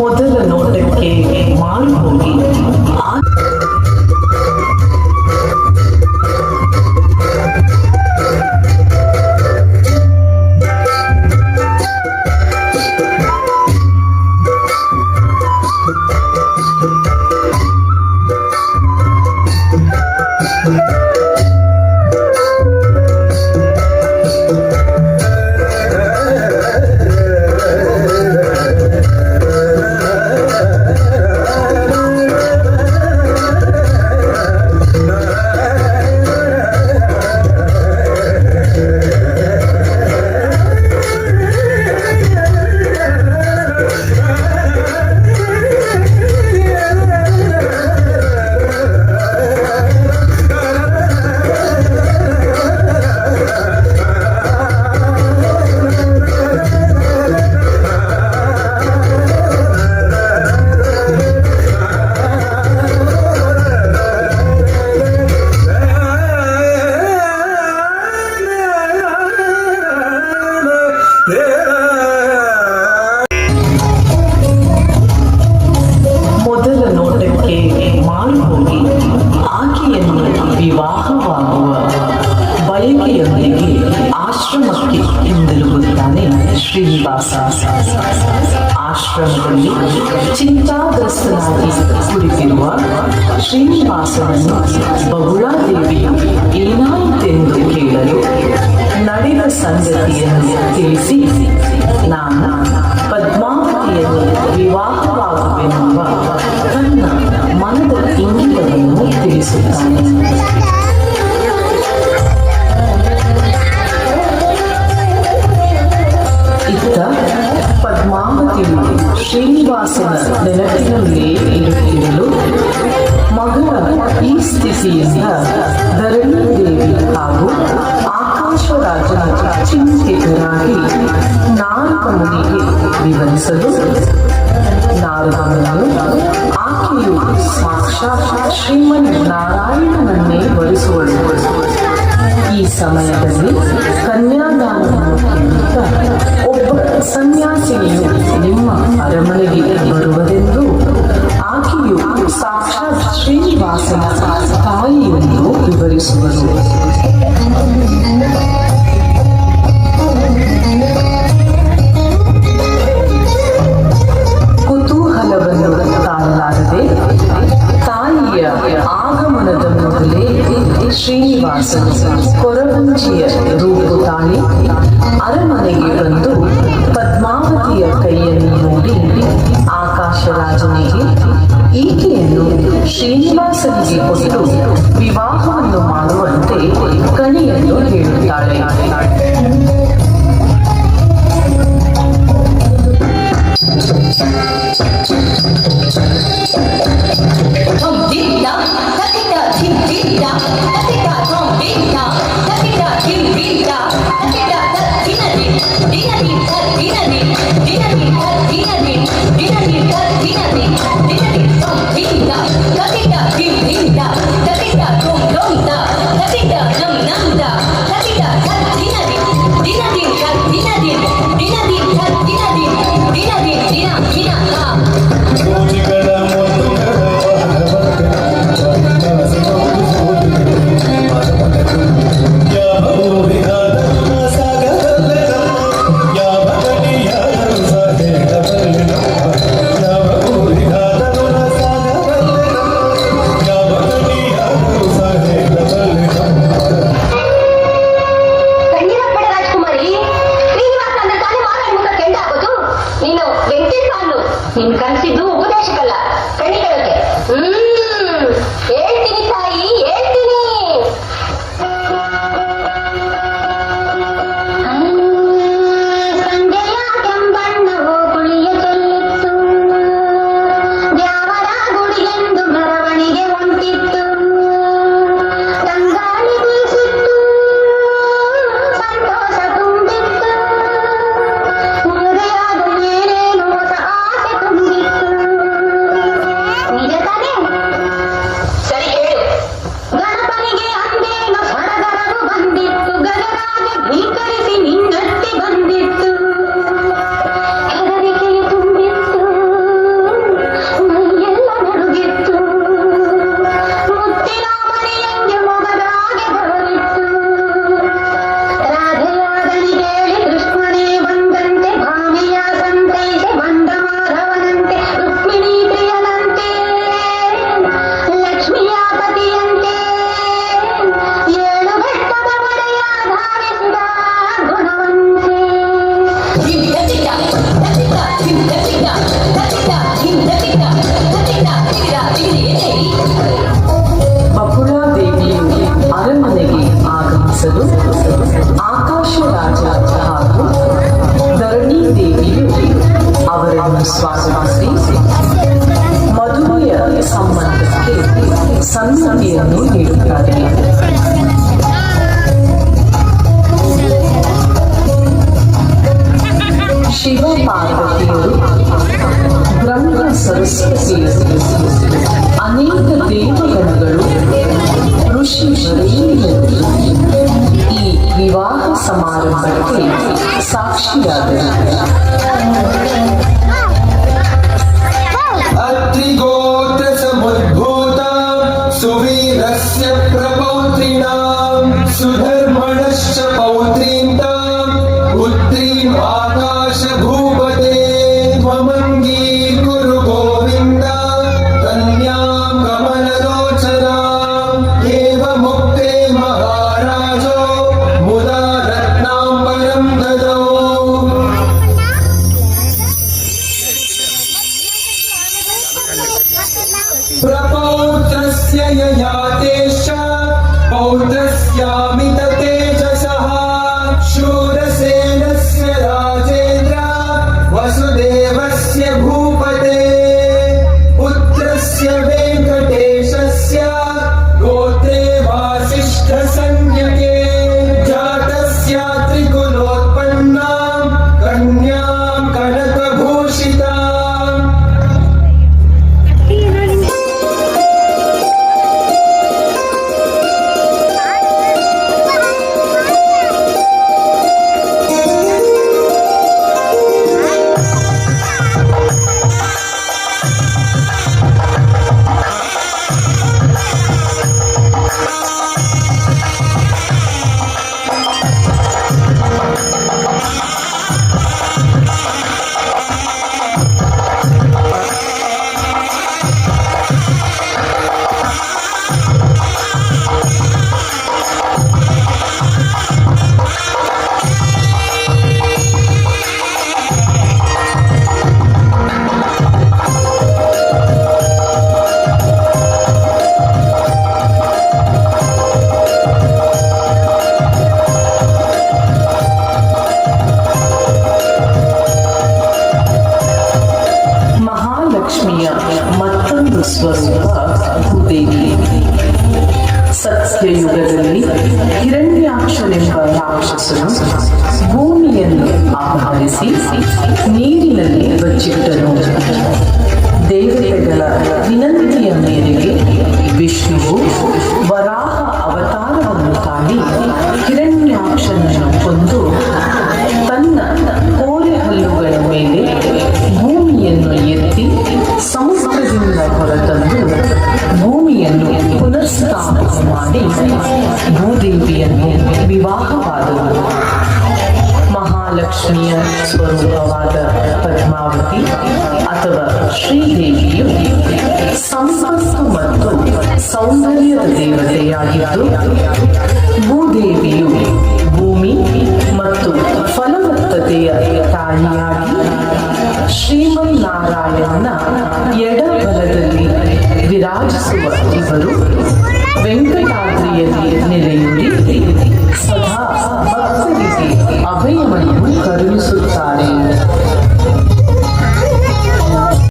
ಮೊದಲ ನೋಟಕ್ಕೆ ಮಾರು ಹೋಗಿ ವಿವಾಹವಾಗುವ ಬಯಕೆಯೊಂದಿಗೆ ಆಶ್ರಮಕ್ಕೆ ಹಿಂದಿರುಗುತ್ತಾನೆ ಶ್ರೀನಿವಾಸ. ಆಶ್ರಮದಲ್ಲಿ ಚಿಂತಾಗ್ರಸ್ತನಾಗಿ ಕುಳಿತಿರುವ ಶ್ರೀನಿವಾಸನನ್ನು ಬಹುಳಾದೇವಿಯು ಏನಾಯಿತೆಂದು ಕೇಳಲು ನಡೆದ ಸಂಗತಿಯನ್ನು ತಿಳಿಸಿ, ನಾನು ಪದ್ಮಾವತಿಯನ್ನು ವಿವಾಹವಾಗುವೆನ್ನುವ ತನ್ನ ಮನದ ಇಂಗಿತವನ್ನು ತಿಳಿಸುತ್ತಾನೆ. ಇತ್ತ ಪದ್ಮಾವತಿಯು ಶ್ರೀನಿವಾಸನ ನೆನಪಿನಲ್ಲೇ ಇರುತ್ತಿರಲು ಮಗಳ ಈ ಸ್ಥಿತಿಯಿಂದ ಧರಣಿದೇವಿ ಹಾಗೂ ಆಕಾಶರಾಜನ ಚಿಂತಿತರಾಗಿ ನಾರದಮುನಿಗೆ ವಿವರಿಸಲು ನಾರದಮುನಿಯು ಆಕೆಯು ಸಾಕ್ಷಾತ್ ಶ್ರೀಮನ್ ನಾರಾಯಣನನ್ನೇ ವರಿಸುವಳು. ಈ ಸಮಯದಲ್ಲಿ ಕನ್ಯಾದಾನವನ್ನು ಕೇಳುತ್ತಾ ಒಬ್ಬ ಸನ್ಯಾಸಿನಿಯು ನಿಮ್ಮ ಅರಮನೆಗೆ ಬರುವುದೆಂದು ಆಕೆಯು ಸಾಕ್ಷಾತ್ ಶ್ರೀನಿವಾಸನ ತಾಯಿಯನ್ನು ವಿವರಿಸುವರು. ಕುತೂಹಲವನ್ನು ತಾಳಲಾರದೆ ತಾಯಿಯ ಆಗಮನದ ಮೊದಲೇ ಶ್ರೀನಿವಾಸನು ಕೊರವಂಜಿಯ ರೂಪು ತಾಳಿ ಅರಮನೆಗೆ ಬಂದು ಪದ್ಮಾವತಿಯ ಕೈಯನ್ನು ನೋಡಿ ಆಕಾಶರಾಜನಿಗೆ ಈಕೆಯನ್ನು ಶ್ರೀನಿವಾಸನಿಗೆ ಕೊಟ್ಟು ವಿವಾಹವನ್ನು ಮಾಡುವಂತೆ ಕಣಿಯನ್ನು ಹೇಳುತ್ತಾಳೆ. ನಿನ್ ಕನಸಿದ್ದು ಉಪದೇಶಕ್ಕಲ್ಲ, ಕಣಿಗಳಕ್ಕೆ. ಹೇಳ್ತೀನಿ ತಾಯಿ, ಹೇಳ್ತೀನಿ. ಸಂಜೆಯ ಕೆಂಬಣ್ಣವು ಕುಳಿಯ ಚೆಲ್ಲಿತ್ತು, ದ್ಯಾವರ ಗುಡಿಗೆಂದು ಮೆರವಣಿಗೆ ಹೊಂಟಿತ್ತು. ತಂಗಾಳಿ ಬೀಸಿತ್ತು, ಸಂತೋಷ ತುಂಬಿತ್ತು, ಹೃದಯದ ಮೇಲೇನು ಹೊಸ ಆಸೆ ತುಂಬಿತ್ತು. ನಿಜ ತಾನೇ? ಸರಿ, ಭಾವಿಸಿ ಮದುವೆಯ ಸಂಬಂಧಕ್ಕೆ ಸಮ್ಮತಿಯನ್ನು ನೀಡುತ್ತಾರೆ. ಶಿವ ಪಾರ್ವತಿಯರು ಬ್ರಹ್ಮ ಸರಸ್ವತಿಯರು ಅನೇಕ ದೇವಗಣಗಳು ಋಷಿ ವರೇಣ್ಯರು ಈ ವಿವಾಹ ಸಮಾರಂಭಕ್ಕೆ ಸಾಕ್ಷಿಯಾದರು. ಅತ್ರಿಗೋತ್ರ ಸಮುದ್ಭೂತ ಸುವೀರಸ್ಯ ಪ್ರಪೌತ್ರಿಣಾಂ ಸುಧರ್ಮಣಶ್ಚ ಪೌತ್ರೀಂತಾಂ ಪುತ್ರೀಂ ಆಕಾಶ ಭೂಪತೆ ತ್ವಮಂಗೀ ಕುರು ಗೋವಿಂದ ಕನ್ಯಾಂ ಕಮಲಲೋಚನಾಂ ಏವ ಮುಕ್ತೆ ಮಹಾರಾಜೋ ಮುದಾ ರತ್ನಾಂ ಪರಂ ದದೌ. प्रपौत्रस्य ययातेश्च पौत्रस्यामित तेजसः शूरसेनस्य राजेन्द्र वसुदेवस्य भूपते पुत्रस्य वेङ्कटेशस्य गोत्रे वासिष्ठसंज्ञके जातस्य त्रिकुलोत्पन्नां कन्यां कनकभूषिताम्. ಮಹಾಲಕ್ಷ್ಮಿಯ ಮತ್ತೊಂದು ಸ್ವರೂಪ ಭೂದೇವಿ. ಸತ್ಯಯುಗದಲ್ಲಿ ಹಿರಣ್ಯಾಕ್ಷನೆಂಬ ರಾಕ್ಷಸನು ಭೂಮಿಯನ್ನು ಅಪಹರಿಸಿ ನೀರಿನಲ್ಲಿ ಬಚ್ಚಿಟ್ಟನು. ದೇವತೆಗಳ ವಿನಂತಿಯ ಮೇರೆಗೆ ವಿಷ್ಣುವು ವರಾಹ ಅವತಾರವನ್ನು ತಾಳಿ ಹಿರಣ್ಯಾಕ್ಷನನ್ನು ಕೊಂದು ತನ್ನ ಕೋರೆ ಹಲ್ಲುಗಳ ಮೇಲೆ ಭೂಮಿಯನ್ನು ಎತ್ತಿ ಸಮುದ್ರದಿಂದ ಹೊರತಂದು ಭೂಮಿಯನ್ನು ಪುನರ್ಸ್ಥಾಪನೆ ಮಾಡಿ ಭೂದೇವಿಯನ್ನು ವಿವಾಹವಾದವು. ಮಹಾಲಕ್ಷ್ಮಿಯ ಸ್ವರೂಪವಾದ ಪದ್ಮಾವತಿ ಅಥವಾ ಶ್ರೀದೇವಿಯು ಸಂಪತ್ತು ಮತ್ತು ಸೌಂದರ್ಯದ ದೇವತೆಯಾಗಿದ್ದು, ಭೂದೇವಿಯು ಭೂಮಿ ಮತ್ತು ಫಲವತ್ತತೆಯ ತಾಯಿಯಾಗಿ ಶ್ರೀಮನ್ನಾರಾಯಣನ ಎಡಬಲದಲ್ಲಿ ವಿರಾಜಿಸುವ ಇವರು ವೆಂಕಟಾದ್ರಿಯಲ್ಲಿ ನೆಲೆಯೂರಿ